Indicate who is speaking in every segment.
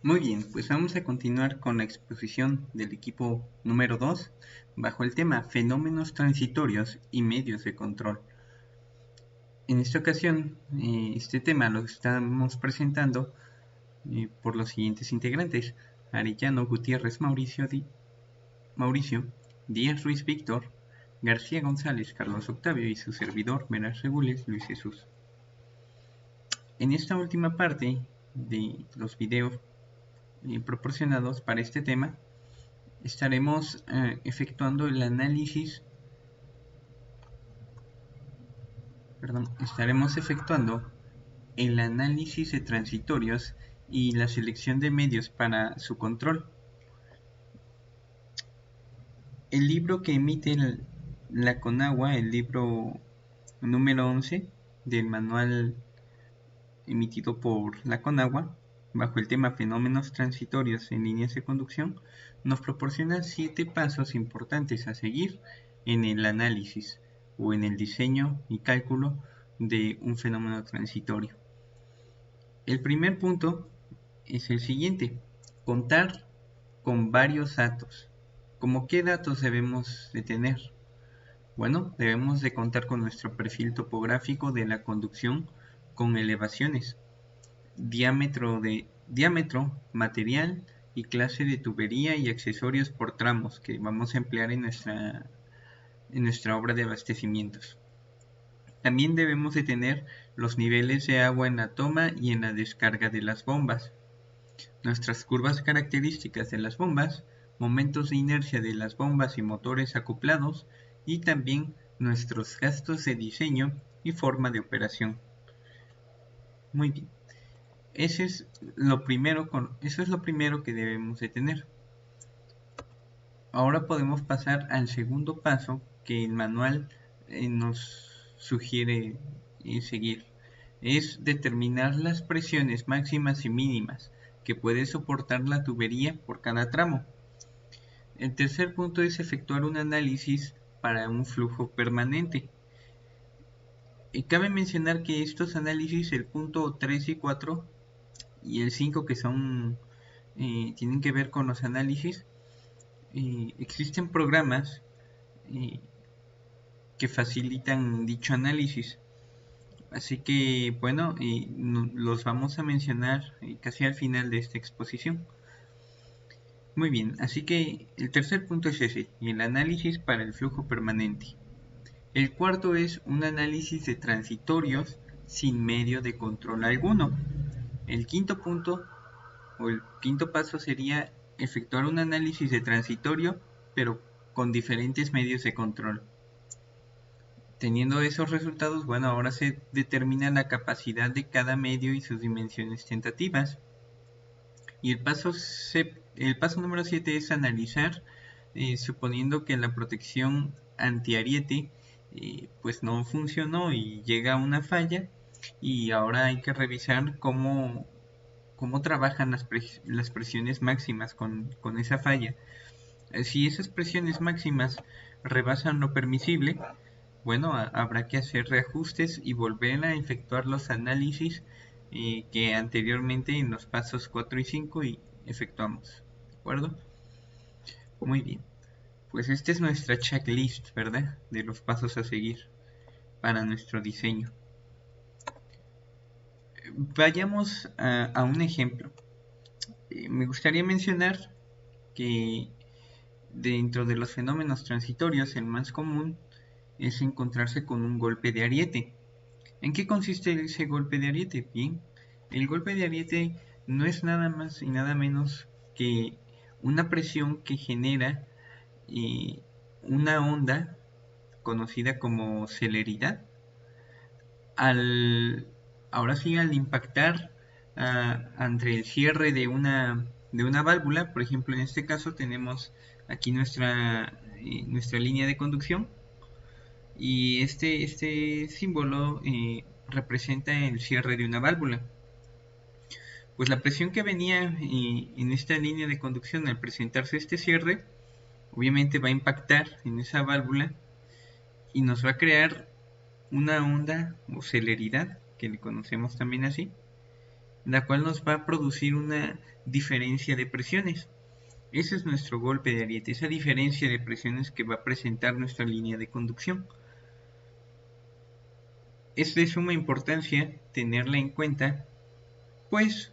Speaker 1: Muy bien, pues vamos a continuar con la exposición del equipo número 2 bajo el tema Fenómenos transitorios y medios de control. En esta ocasión, este tema lo estamos presentando por los siguientes integrantes: Arellano Gutiérrez Mauricio, Díaz Ruiz Víctor, García González Carlos Octavio y su servidor Meras Regules Luis Jesús. En esta última parte de los videos proporcionados para este tema, estaremos efectuando el análisis, de transitorios y la selección de medios para su control. El libro que emite la Conagua, el libro número 11 del manual emitido por la Conagua, bajo el tema Fenómenos transitorios en líneas de conducción, nos proporciona 7 pasos importantes a seguir en el análisis o en el diseño y cálculo de un fenómeno transitorio. El primer punto es el siguiente: contar con varios datos. ¿Cómo qué datos debemos de tener? Bueno, debemos de contar con nuestro perfil topográfico de la conducción con elevaciones, diámetro, material y clase de tubería y accesorios por tramos que vamos a emplear en nuestra obra de abastecimientos. También debemos de tener los niveles de agua en la toma y en la descarga de las bombas, nuestras curvas características de las bombas, momentos de inercia de las bombas y motores acoplados, y también nuestros gastos de diseño y forma de operación. Muy bien. Eso es lo primero que debemos de tener. Ahora podemos pasar al segundo paso que el manual nos sugiere seguir. Es determinar las presiones máximas y mínimas que puede soportar la tubería por cada tramo. El tercer punto es efectuar un análisis para un flujo permanente. Y cabe mencionar que estos análisis, el punto 3 y 4 y el 5, que son tienen que ver con los análisis, existen programas que facilitan dicho análisis. Así que bueno, los vamos a mencionar casi al final de esta exposición. Muy bien, así que el tercer punto es ese, el análisis para el flujo permanente. El cuarto es un análisis de transitorios sin medio de control alguno. El quinto punto o el quinto paso sería efectuar un análisis de transitorio, pero con diferentes medios de control. Teniendo esos resultados, bueno, ahora se determina la capacidad de cada medio y sus dimensiones tentativas. Y el paso número 7 es analizar, suponiendo que la protección antiariete pues no funcionó y llega a una falla, y ahora hay que revisar cómo trabajan las presiones máximas con esa falla. Si esas presiones máximas rebasan lo permisible, bueno, habrá que hacer reajustes y volver a efectuar los análisis que anteriormente en los pasos 4 y 5 efectuamos. ¿De acuerdo? Muy bien. Pues esta es nuestra checklist, ¿verdad? De los pasos a seguir para nuestro diseño. Vayamos a un ejemplo. Me gustaría mencionar que dentro de los fenómenos transitorios, el más común es encontrarse con un golpe de ariete. ¿En qué consiste ese golpe de ariete? Bien, el golpe de ariete no es nada más y nada menos que una presión que genera una onda conocida como celeridad ahora sí, al impactar entre el cierre de una válvula. Por ejemplo, en este caso tenemos aquí nuestra línea de conducción, y este símbolo representa el cierre de una válvula. Pues la presión que venía en esta línea de conducción al presentarse este cierre, obviamente va a impactar en esa válvula y nos va a crear una onda o celeridad, que le conocemos también así, la cual nos va a producir una diferencia de presiones. Ese es nuestro golpe de ariete, esa diferencia de presiones que va a presentar nuestra línea de conducción. Es de suma importancia tenerla en cuenta, pues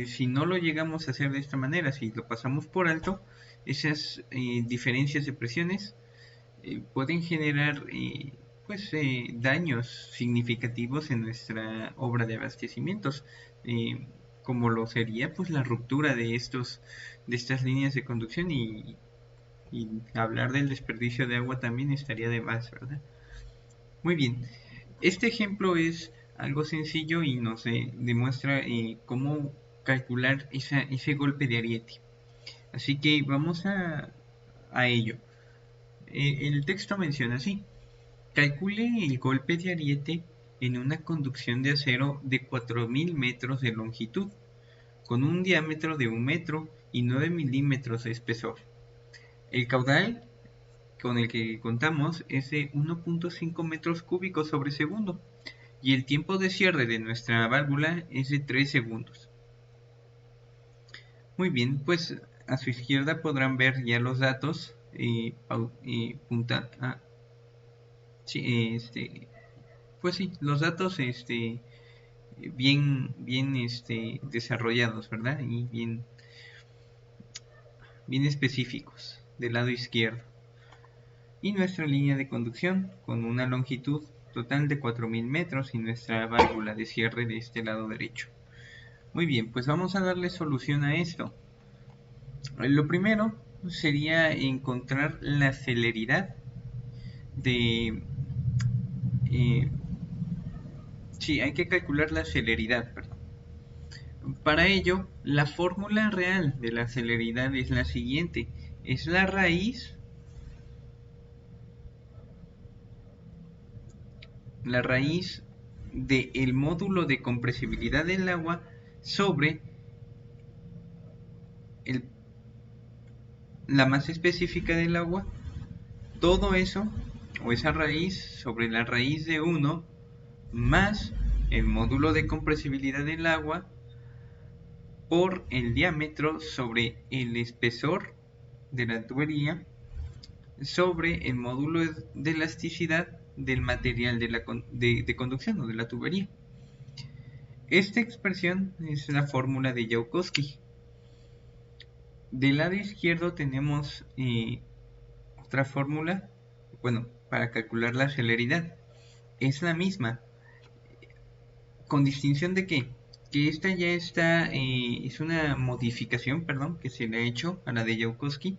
Speaker 1: si no lo llegamos a hacer de esta manera, si lo pasamos por alto, esas diferencias de presiones pueden generar daños significativos en nuestra obra de abastecimientos, como lo sería pues la ruptura de estas líneas de conducción, y hablar del desperdicio de agua también estaría de más, ¿verdad? Muy bien, este ejemplo es algo sencillo y nos demuestra cómo calcular ese golpe de ariete. Así que vamos a ello. El texto menciona así: calcule el golpe de ariete en una conducción de acero de 4000 metros de longitud, con un diámetro de 1 metro y 9 milímetros de espesor. El caudal con el que contamos es de 1.5 metros cúbicos sobre segundo, y el tiempo de cierre de nuestra válvula es de 3 segundos. Muy bien, pues a su izquierda podrán ver ya los datos pues sí, los datos bien desarrollados, ¿verdad? Y bien específicos del lado izquierdo. Y nuestra línea de conducción con una longitud total de 4000 metros y nuestra válvula de cierre de este lado derecho. Muy bien, pues vamos a darle solución a esto. Lo primero sería encontrar la celeridad de... sí, hay que calcular la celeridad, perdón. Para ello, la fórmula real de la celeridad es la siguiente. Es la raíz del módulo de compresibilidad del agua sobre la masa específica del agua. Todo eso, o esa raíz, sobre la raíz de 1 más el módulo de compresibilidad del agua por el diámetro sobre el espesor de la tubería sobre el módulo de elasticidad del material de conducción o de la tubería. Esta expresión es la fórmula de Joukowski. Del lado izquierdo tenemos otra fórmula, para calcular la celeridad. Es la misma, con distinción de que esta ya está, es una modificación, que se le ha hecho a la de Joukowski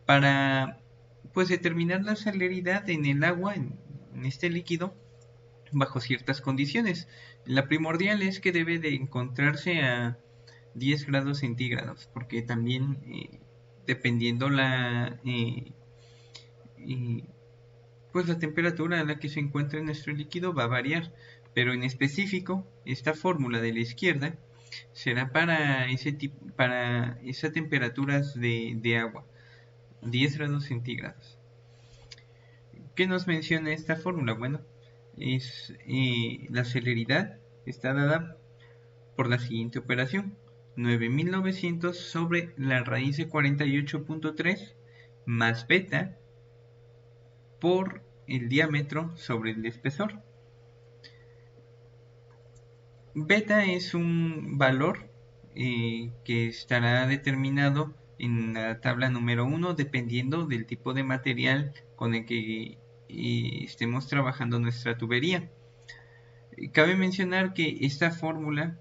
Speaker 1: para determinar la celeridad en el agua, en este líquido, bajo ciertas condiciones. La primordial es que debe de encontrarse a 10 grados centígrados, porque también dependiendo la temperatura a la que se encuentra nuestro líquido va a variar, pero en específico esta fórmula de la izquierda será para esas temperaturas de agua, 10 grados centígrados. ¿Qué nos menciona esta fórmula? Bueno, es la celeridad está dada por la siguiente operación: 9900 sobre la raíz de 48.3 más beta por el diámetro sobre el espesor. Beta es un valor que estará determinado en la tabla número 1 dependiendo del tipo de material con el que estemos trabajando nuestra tubería. Cabe mencionar que esta fórmula,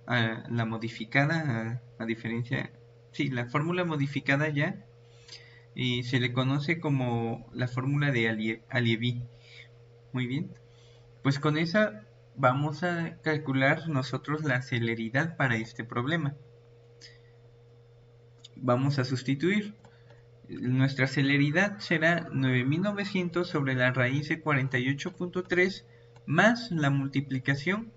Speaker 1: la modificada, la fórmula modificada ya se le conoce como la fórmula de Alievy. Muy bien, pues con esa vamos a calcular nosotros la celeridad para este problema. Vamos a sustituir. Nuestra celeridad será 9900 sobre la raíz de 48.3 más la multiplicación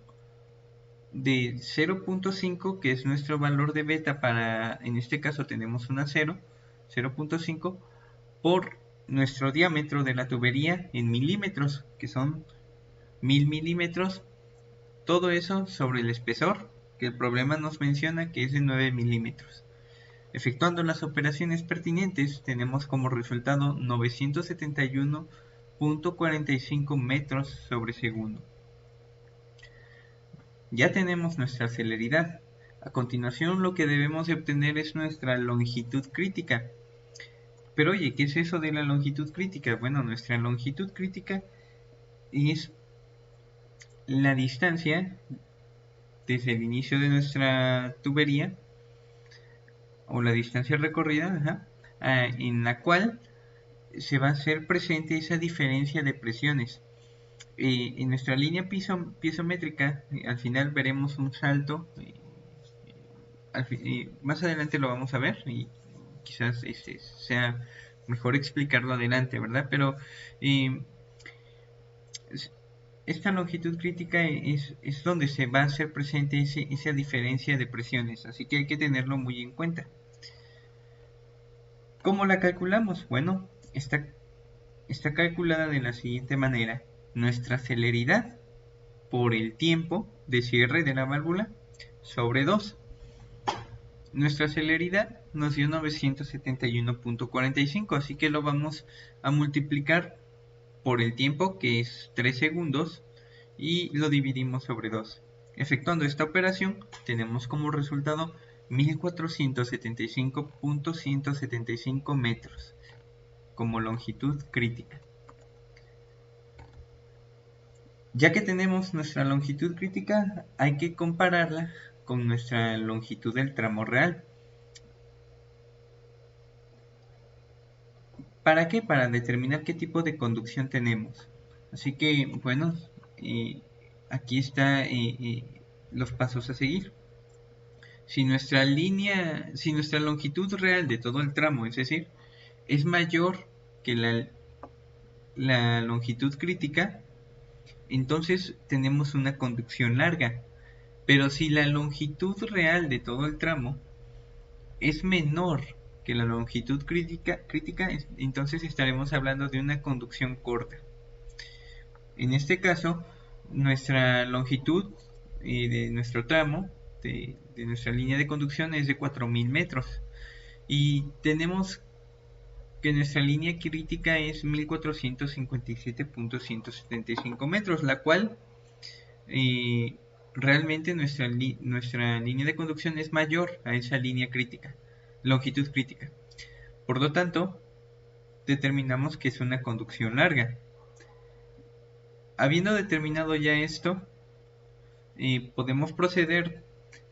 Speaker 1: de 0.5, que es nuestro valor de beta en este caso tenemos una 0.5, por nuestro diámetro de la tubería en milímetros, que son 1000 milímetros, todo eso sobre el espesor que el problema nos menciona que es de 9 milímetros. Efectuando las operaciones pertinentes, tenemos como resultado 971.45 metros sobre segundo. Ya tenemos nuestra celeridad. A continuación, lo que debemos de obtener es nuestra longitud crítica. Pero oye, ¿qué es eso de la longitud crítica? Bueno, nuestra longitud crítica es la distancia desde el inicio de nuestra tubería, o la distancia recorrida, en la cual se va a hacer presente esa diferencia de presiones. En nuestra línea piezométrica, al final veremos un salto, más adelante lo vamos a ver, y quizás sea mejor explicarlo adelante, ¿verdad? Pero esta longitud crítica es donde se va a hacer presente esa diferencia de presiones, así que hay que tenerlo muy en cuenta. ¿Cómo la calculamos? Bueno, está calculada de la siguiente manera. Nuestra celeridad por el tiempo de cierre de la válvula sobre 2. Nuestra celeridad nos dio 971.45, así que lo vamos a multiplicar por el tiempo, que es 3 segundos, y lo dividimos sobre 2. Efectuando esta operación, tenemos como resultado 1475.175 metros como longitud crítica. Ya que tenemos nuestra longitud crítica, hay que compararla con nuestra longitud del tramo real. ¿Para qué? Para determinar qué tipo de conducción tenemos. Así que, bueno, aquí está los pasos a seguir. Si nuestra longitud real de todo el tramo, es decir, es mayor que la longitud crítica, entonces tenemos una conducción larga. Pero si la longitud real de todo el tramo es menor que la longitud crítica, entonces estaremos hablando de una conducción corta. En este caso, nuestra longitud de nuestro tramo, de nuestra línea de conducción, es de 4000 metros. Y tenemos que nuestra línea crítica es 1457.175 metros, la cual realmente nuestra línea de conducción es mayor a esa línea crítica, longitud crítica. Por lo tanto, determinamos que es una conducción larga. Habiendo determinado ya esto, podemos proceder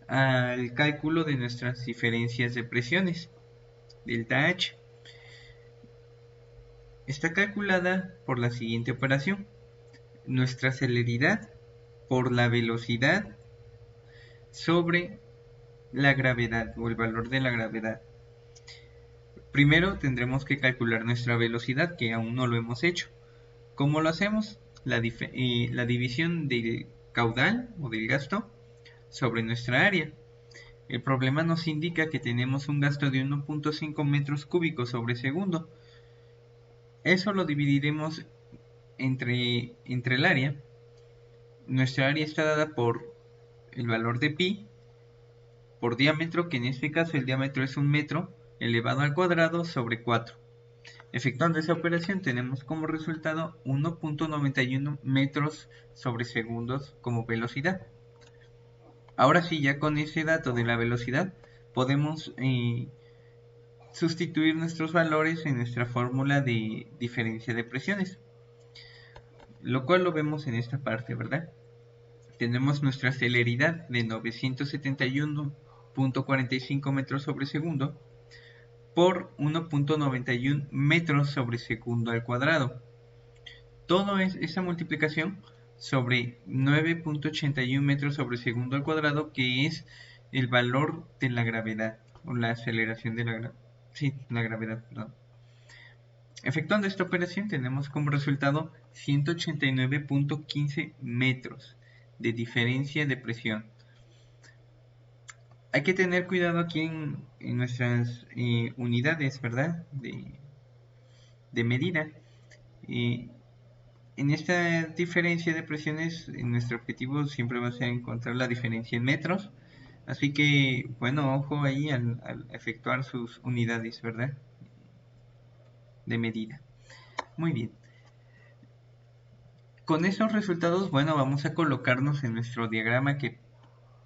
Speaker 1: al cálculo de nuestras diferencias de presiones, delta H. Está calculada por la siguiente operación: nuestra celeridad por la velocidad sobre la gravedad, o el valor de la gravedad. Primero tendremos que calcular nuestra velocidad, que aún no lo hemos hecho. ¿Cómo lo hacemos? La división del caudal o del gasto sobre nuestra área. El problema nos indica que tenemos un gasto de 1.5 metros cúbicos sobre segundo. Eso lo dividiremos entre el área. Nuestra área está dada por el valor de pi por diámetro, que en este caso el diámetro es 1 metro elevado al cuadrado sobre 4. Efectuando esa operación tenemos como resultado 1.91 metros sobre segundos como velocidad. Ahora sí, ya con ese dato de la velocidad podemos sustituir nuestros valores en nuestra fórmula de diferencia de presiones, lo cual lo vemos en esta parte, ¿verdad? Tenemos nuestra celeridad de 971.45 metros sobre segundo por 1.91 metros sobre segundo al cuadrado. Todo es esa multiplicación sobre 9.81 metros sobre segundo al cuadrado, que es el valor de la gravedad, o la aceleración de la gravedad, perdón. Efectuando esta operación tenemos como resultado 189.15 metros de diferencia de presión. Hay que tener cuidado aquí en nuestras unidades, ¿verdad? De medida. En esta diferencia de presiones, nuestro objetivo siempre va a ser encontrar la diferencia en metros. Así que, bueno, ojo ahí al efectuar sus unidades, ¿verdad? De medida. Muy bien. Con esos resultados, bueno, vamos a colocarnos en nuestro diagrama que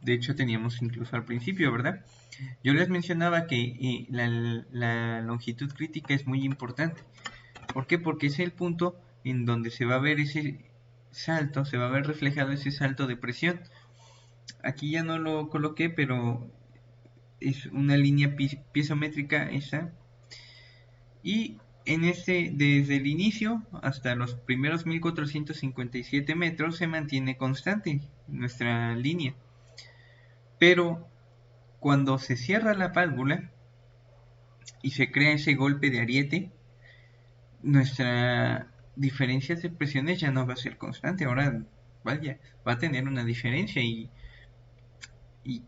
Speaker 1: de hecho teníamos incluso al principio, ¿verdad? Yo les mencionaba que la longitud crítica es muy importante. ¿Por qué? Porque es el punto en donde se va a ver ese salto, se va a ver reflejado ese salto de presión. Aquí ya no lo coloqué, pero es una línea piezométrica esa. Y en este, desde el inicio hasta los primeros 1457 metros se mantiene constante nuestra línea. Pero cuando se cierra la válvula y se crea ese golpe de ariete, nuestra diferencia de presiones ya no va a ser constante. Ahora, vaya, va a tener una diferencia. ¿Y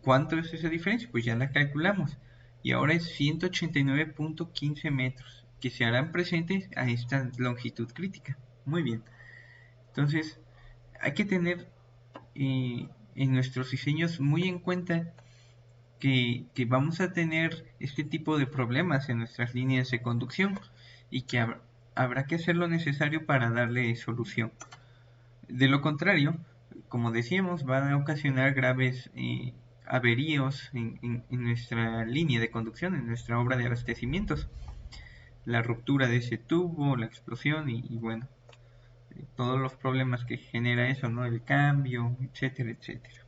Speaker 1: cuánto es esa diferencia? Pues ya la calculamos. Y ahora es 189.15 metros que se harán presentes a esta longitud crítica. Muy bien. Entonces, hay que tener en nuestros diseños muy en cuenta que vamos a tener este tipo de problemas en nuestras líneas de conducción y que habrá que hacer lo necesario para darle solución. De lo contrario, como decíamos, van a ocasionar graves averíos en nuestra línea de conducción, en nuestra obra de abastecimientos. La ruptura de ese tubo, la explosión y bueno, todos los problemas que genera eso, ¿no? El cambio, etcétera, etcétera.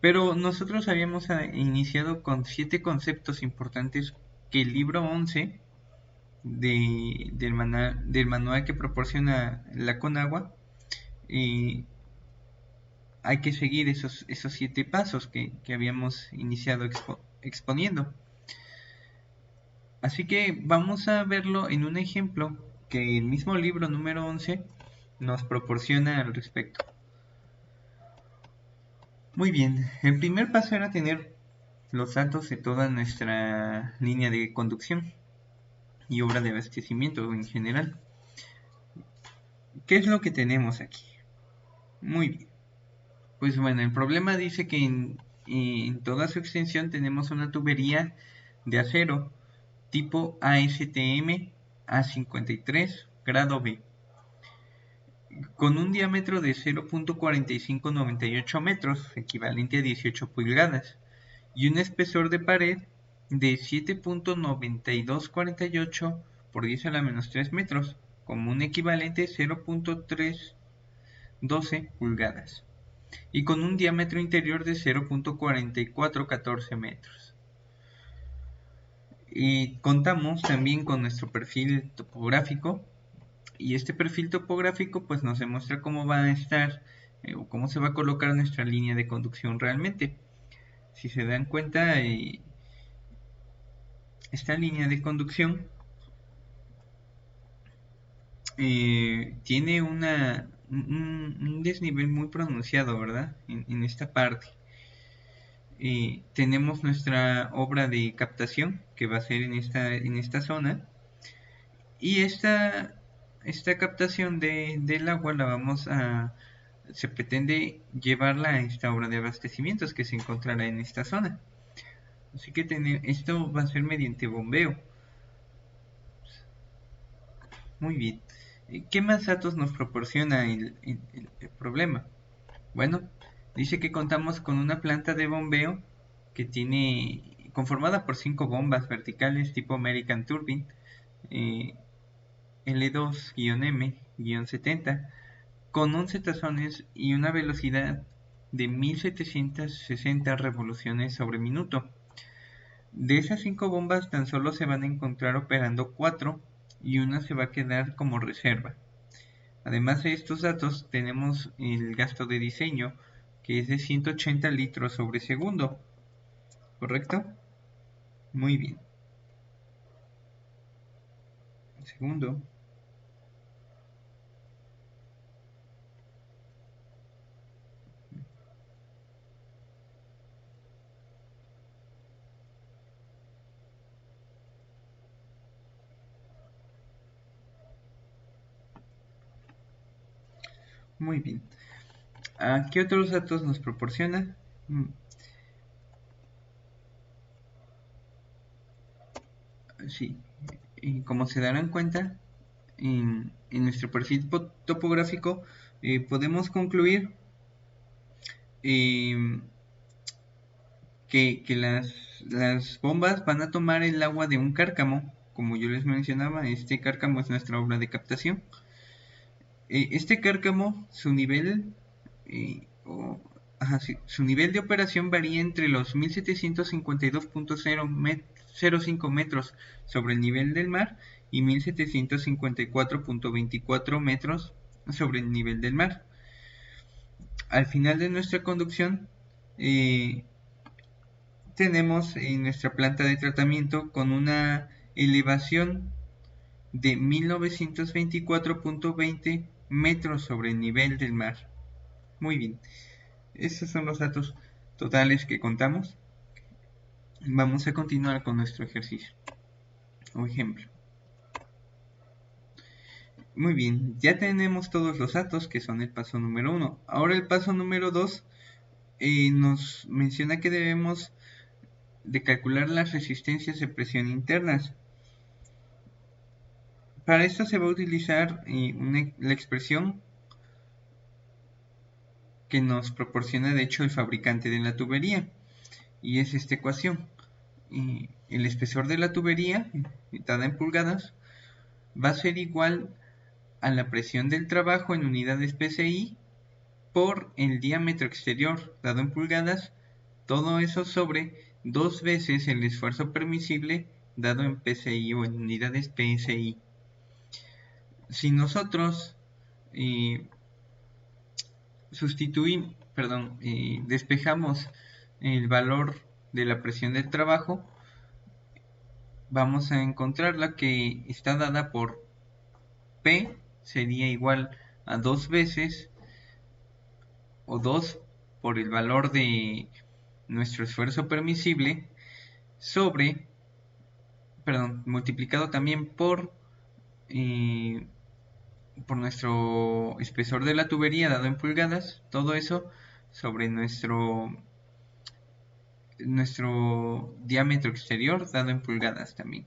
Speaker 1: Pero nosotros habíamos iniciado con 7 conceptos importantes que el libro 11 del manual que proporciona la Conagua hay que seguir esos 7 pasos que habíamos iniciado exponiendo. Así que vamos a verlo en un ejemplo que el mismo libro número 11 nos proporciona al respecto. Muy bien, el primer paso era tener los datos de toda nuestra línea de conducción y obra de abastecimiento en general. ¿Qué es lo que tenemos aquí? Muy bien. Pues bueno, el problema dice que en toda su extensión tenemos una tubería de acero tipo ASTM A53 grado B con un diámetro de 0.4598 metros, equivalente a 18 pulgadas, y un espesor de pared de 7.9248 por 10 a la menos 3 metros, como un equivalente 0.312 pulgadas, y con un diámetro interior de 0.4414 metros. Y contamos también con nuestro perfil topográfico, y este perfil topográfico pues nos demuestra cómo va a estar o cómo se va a colocar nuestra línea de conducción realmente. Si se dan cuenta, esta línea de conducción tiene un desnivel muy pronunciado, ¿verdad? En esta parte. Tenemos nuestra obra de captación que va a ser en esta zona, y esta captación del agua se pretende llevarla a esta obra de abastecimientos que se encontrará en esta zona. Así que esto va a ser mediante bombeo. Muy bien. ¿Qué más datos nos proporciona el problema? Bueno, dice que contamos con una planta de bombeo que tiene conformada por 5 bombas verticales tipo American Turbine L2-M-70 con 11 tazones y una velocidad de 1760 revoluciones sobre minuto. De esas 5 bombas tan solo se van a encontrar operando 4 y una se va a quedar como reserva. Además de estos datos tenemos el gasto de diseño que es de 180 litros sobre segundo, ¿correcto? Muy bien. Segundo. Muy bien. ¿Qué otros datos nos proporciona? sí, como se darán cuenta, en nuestro perfil topográfico podemos concluir eh, que las bombas van a tomar el agua de un cárcamo, como yo les mencionaba. Este cárcamo es nuestra obra de captación. Este cárcamo, su nivel, sí, su nivel de operación varía entre los 1752.05 metros sobre el nivel del mar y 1754.24 metros sobre el nivel del mar. Al final de nuestra conducción, tenemos en nuestra planta de tratamiento con una elevación de 1924.20 metros sobre el nivel del mar. Muy bien, esos son los datos totales que contamos. Vamos a continuar con nuestro ejercicio o ejemplo. Muy bien, ya tenemos todos los datos, que son el paso número 1. Ahora el paso número 2 nos menciona que debemos de calcular las resistencias de presión internas. Para esto se va a utilizar la expresión que nos proporciona de hecho el fabricante de la tubería, y es esta ecuación. El espesor de la tubería, dada en pulgadas, va a ser igual a la presión del trabajo en unidades PSI por el diámetro exterior, dado en pulgadas, todo eso sobre 2 veces el esfuerzo permisible dado en PSI o en unidades PSI. Si nosotros despejamos el valor de la presión del trabajo, vamos a encontrar la que está dada por P, sería igual a 2 veces o 2 por el valor de nuestro esfuerzo permisible sobre, multiplicado también por nuestro espesor de la tubería dado en pulgadas, todo eso sobre nuestro diámetro exterior dado en pulgadas también.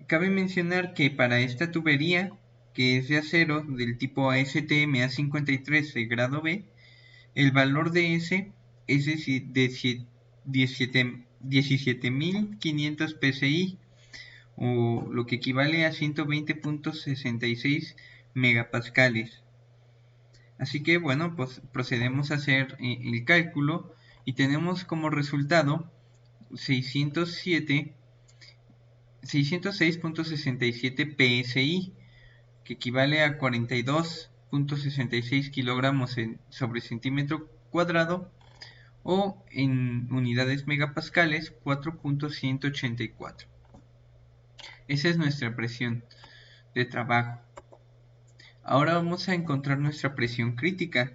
Speaker 1: Cabe mencionar que para esta tubería, que es de acero del tipo ASTM A53 de grado B, el valor de S es de 17.500 PSI, o lo que equivale a 120.66 megapascales. Así que bueno, pues procedemos a hacer el cálculo y tenemos como resultado 606.67 PSI, que equivale a 42.66 kilogramos sobre centímetro cuadrado, o en unidades megapascales 4.184. Esa es nuestra presión de trabajo. Ahora vamos a encontrar nuestra presión crítica.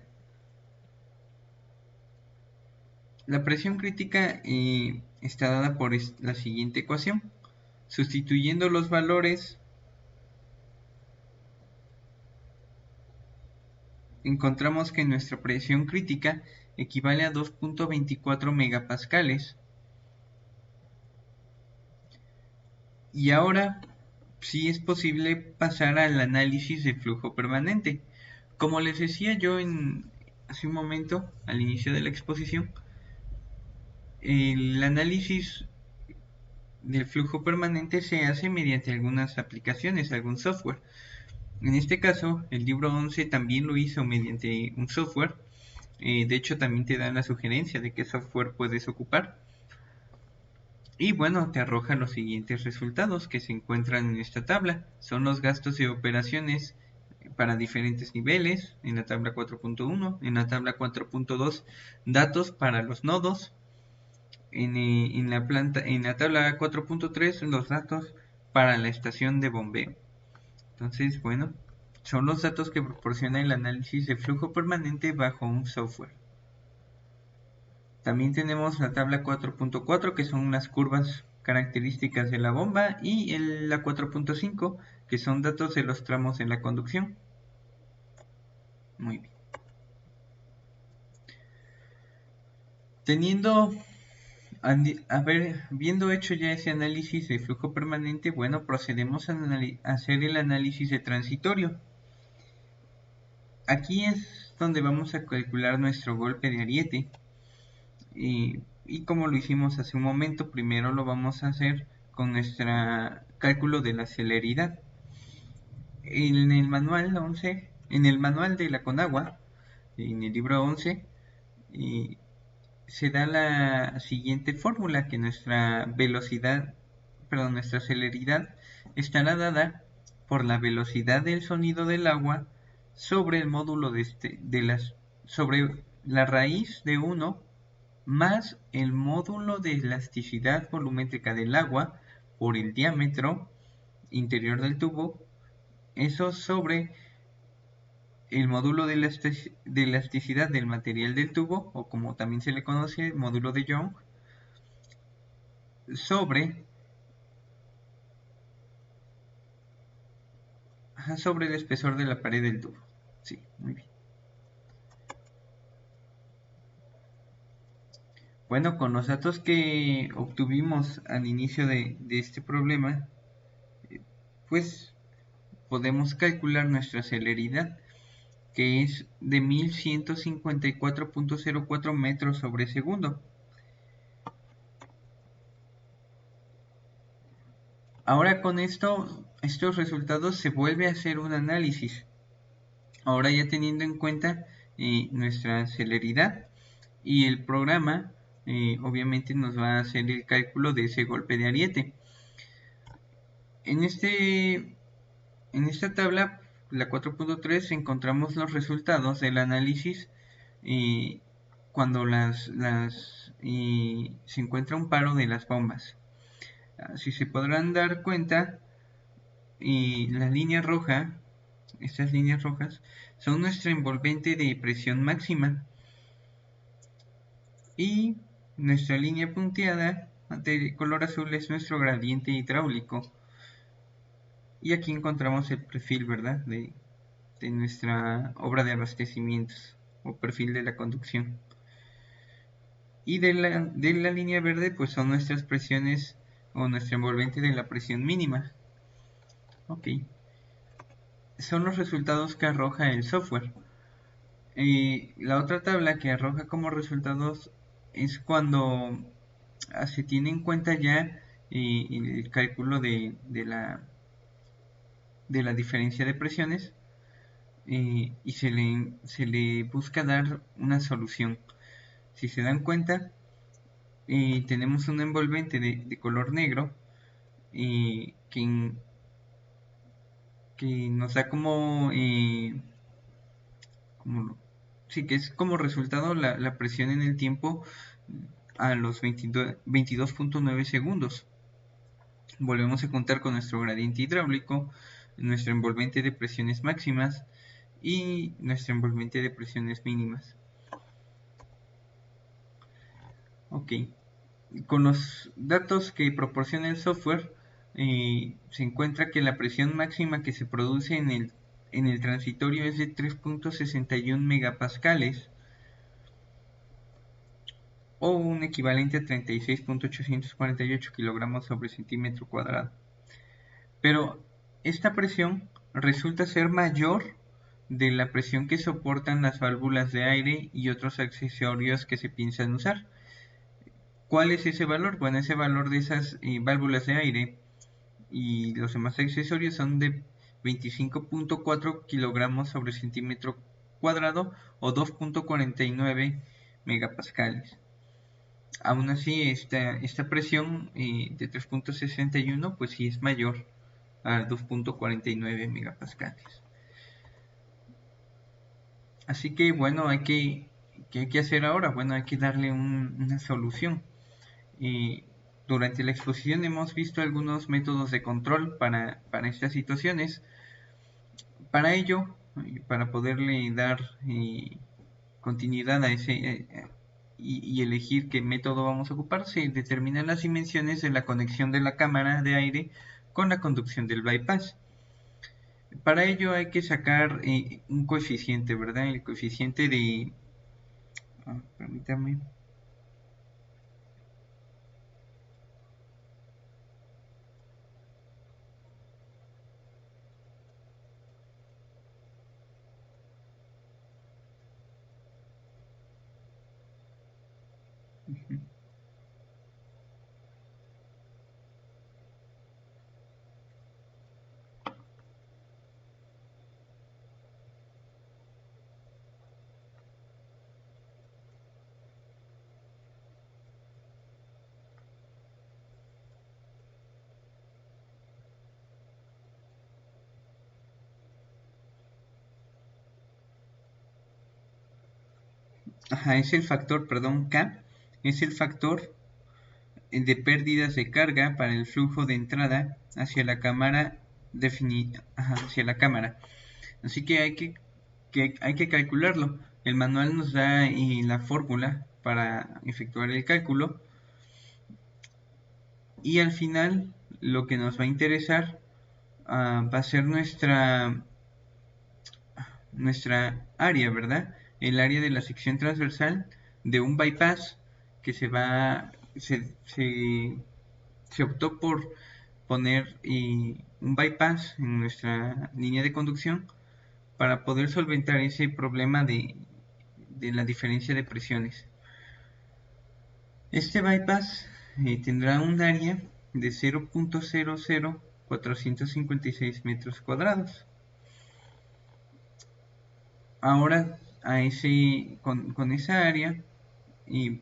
Speaker 1: La presión crítica está dada por la siguiente ecuación. Sustituyendo los valores, encontramos que nuestra presión crítica equivale a 2.24 megapascales. Y ahora sí es posible pasar al análisis de flujo permanente. Como les decía yo hace un momento, al inicio de la exposición, el análisis del flujo permanente se hace mediante algunas aplicaciones, algún software. En este caso, el libro 11 también lo hizo mediante un software. De hecho, también te dan la sugerencia de qué software puedes ocupar. Y bueno, te arroja los siguientes resultados que se encuentran en esta tabla. Son los gastos de operaciones para diferentes niveles en la tabla 4.1, en la tabla 4.2 datos para los nodos, en la tabla 4.3 los datos para la estación de bombeo. Entonces, bueno, son los datos que proporciona el análisis de flujo permanente bajo un software. También tenemos la tabla 4.4, que son las curvas características de la bomba, y la 4.5, que son datos de los tramos en la conducción. Muy bien. Teniendo Viendo hecho ya ese análisis de flujo permanente, bueno, procedemos a hacer el análisis de transitorio. Aquí es donde vamos a calcular nuestro golpe de ariete. Y como lo hicimos hace un momento, primero lo vamos a hacer con nuestro cálculo de la celeridad. En el manual 11, en el manual de la Conagua, en el libro 11, se da la siguiente fórmula, que nuestra nuestra celeridad estará dada por la velocidad del sonido del agua sobre el módulo sobre la raíz de 1 más el módulo de elasticidad volumétrica del agua por el diámetro interior del tubo, eso sobre el módulo de elasticidad del material del tubo, o como también se le conoce, módulo de Young, sobre el espesor de la pared del tubo. Sí, muy bien. Bueno, con los datos que obtuvimos al inicio de este problema, pues podemos calcular nuestra celeridad, que es de 1154.04 metros sobre segundo. Ahora con estos resultados se vuelve a hacer un análisis. Ahora ya teniendo en cuenta nuestra celeridad, y el programa obviamente nos va a hacer el cálculo de ese golpe de ariete. En esta tabla, la 4.3, encontramos los resultados del análisis cuando se encuentra un paro de las bombas. Si se podrán dar cuenta, la línea roja, estas líneas rojas, son nuestra envolvente de presión máxima, y nuestra línea punteada de color azul es nuestro gradiente hidráulico. Y aquí encontramos el perfil, ¿verdad?, de nuestra obra de abastecimientos, o perfil de la conducción. Y de la línea verde, pues son nuestras presiones, o nuestra envolvente de la presión mínima. Ok. Son los resultados que arroja el software. La otra tabla que arroja como resultados es cuando se tiene en cuenta ya el cálculo de la diferencia de presiones, y se le busca dar una solución. Si se dan cuenta, tenemos un envolvente de color negro que nos da sí, que es como resultado la presión en el tiempo a los 22.9 segundos. Volvemos a contar con nuestro gradiente hidráulico, nuestro envolvente de presiones máximas y nuestro envolvente de presiones mínimas. Ok, con los datos que proporciona el software, se encuentra que la presión máxima que se produce en el transitorio es de 3.61 megapascales, o un equivalente a 36.848 kilogramos sobre centímetro cuadrado. Pero esta presión resulta ser mayor de la presión que soportan las válvulas de aire y otros accesorios que se piensan usar. ¿Cuál es ese valor? Bueno, ese valor de esas válvulas de aire y los demás accesorios son de 25.4 kilogramos sobre centímetro cuadrado, o 2.49 megapascales. Aún así, esta presión de 3.61 pues sí es mayor a 2.49 megapascales. Así que bueno, ¿qué hay que hacer ahora? Bueno, hay que darle una solución. Durante la exposición hemos visto algunos métodos de control para estas situaciones. Para ello, para poderle dar continuidad a ese y elegir qué método vamos a ocupar, se determinan las dimensiones de la conexión de la cámara de aire con la conducción del bypass. Para ello hay que sacar un coeficiente, ¿verdad? El coeficiente de... permítame. Ajá, es el factor, perdón, K, es el factor de pérdidas de carga para el flujo de entrada hacia la cámara hacia la cámara. Así que hay que calcularlo. El manual nos da la fórmula para efectuar el cálculo, y al final lo que nos va a interesar va a ser nuestra área, ¿verdad? El área de la sección transversal de un bypass que se optó por poner un bypass en nuestra línea de conducción para poder solventar ese problema de la diferencia de presiones. Este bypass tendrá un área de 0.00456 metros cuadrados. Ahora con esa área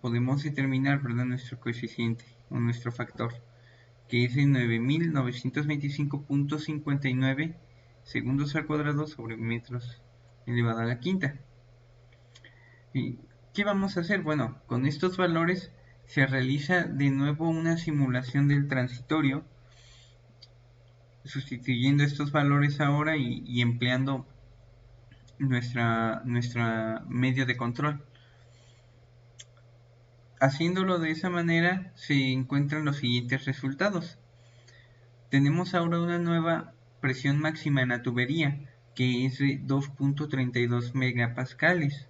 Speaker 1: podemos determinar, ¿verdad?, nuestro coeficiente o nuestro factor, que es de 9925.59 segundos al cuadrado sobre metros elevado a la quinta. ¿Y qué vamos a hacer? Bueno, con estos valores se realiza de nuevo una simulación del transitorio, sustituyendo estos valores ahora y empleando nuestra medio de control. Haciéndolo de esa manera se encuentran los siguientes resultados. Tenemos ahora una nueva presión máxima en la tubería, que es de 2.32 megapascales,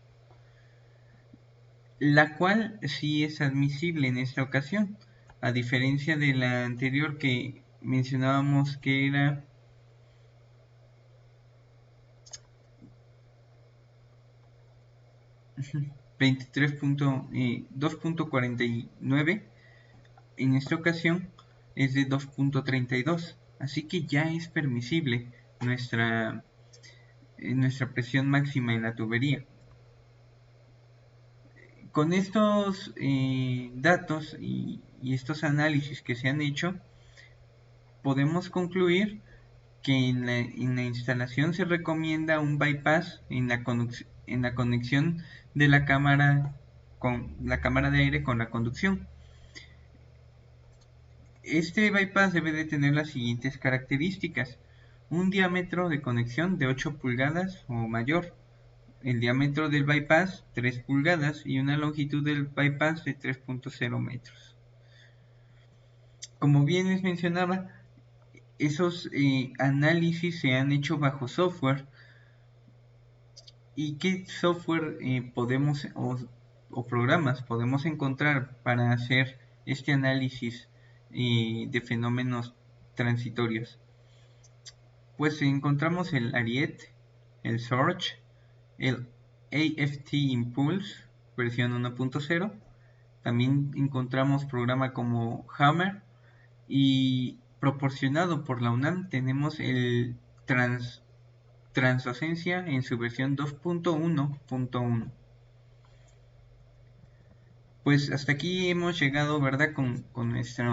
Speaker 1: la cual sí es admisible en esta ocasión, a diferencia de la anterior que mencionábamos que era 2.49. En esta ocasión es de 2.32, así que ya es permisible nuestra presión máxima en la tubería. Con estos datos y estos análisis que se han hecho, podemos concluir que en la instalación se recomienda un bypass en la conexión de la cámara de aire con la conducción. Este bypass debe de tener las siguientes características: un diámetro de conexión de 8 pulgadas o mayor, el diámetro del bypass 3 pulgadas y una longitud del bypass de 3.0 metros. Como bien les mencionaba, esos análisis se han hecho bajo software. ¿Y qué software podemos o programas podemos encontrar para hacer este análisis de fenómenos transitorios? Pues encontramos el Ariete, el Surge, el AFT Impulse versión 1.0. También encontramos programas como Hammer, y proporcionado por la UNAM tenemos el Transdocencia en su versión 2.1.1. Pues hasta aquí hemos llegado, ¿verdad?, con nuestra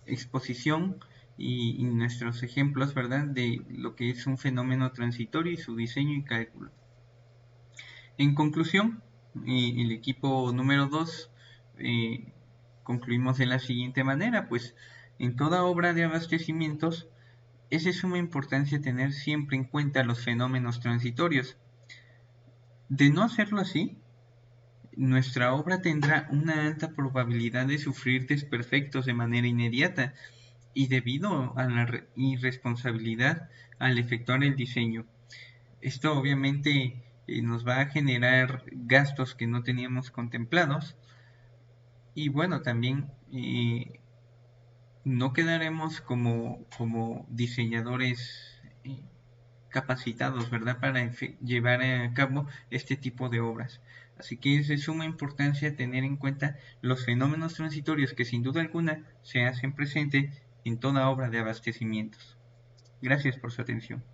Speaker 1: exposición y nuestros ejemplos, ¿verdad?, de lo que es un fenómeno transitorio y su diseño y cálculo. En conclusión, el equipo número 2 concluimos de la siguiente manera: pues en toda obra de abastecimientos es de suma importancia tener siempre en cuenta los fenómenos transitorios. De no hacerlo así, nuestra obra tendrá una alta probabilidad de sufrir desperfectos de manera inmediata y debido a la irresponsabilidad al efectuar el diseño. Esto obviamente nos va a generar gastos que no teníamos contemplados, y bueno, también no quedaremos como diseñadores capacitados, ¿verdad?, para llevar a cabo este tipo de obras. Así que es de suma importancia tener en cuenta los fenómenos transitorios que sin duda alguna se hacen presente en toda obra de abastecimientos. Gracias por su atención.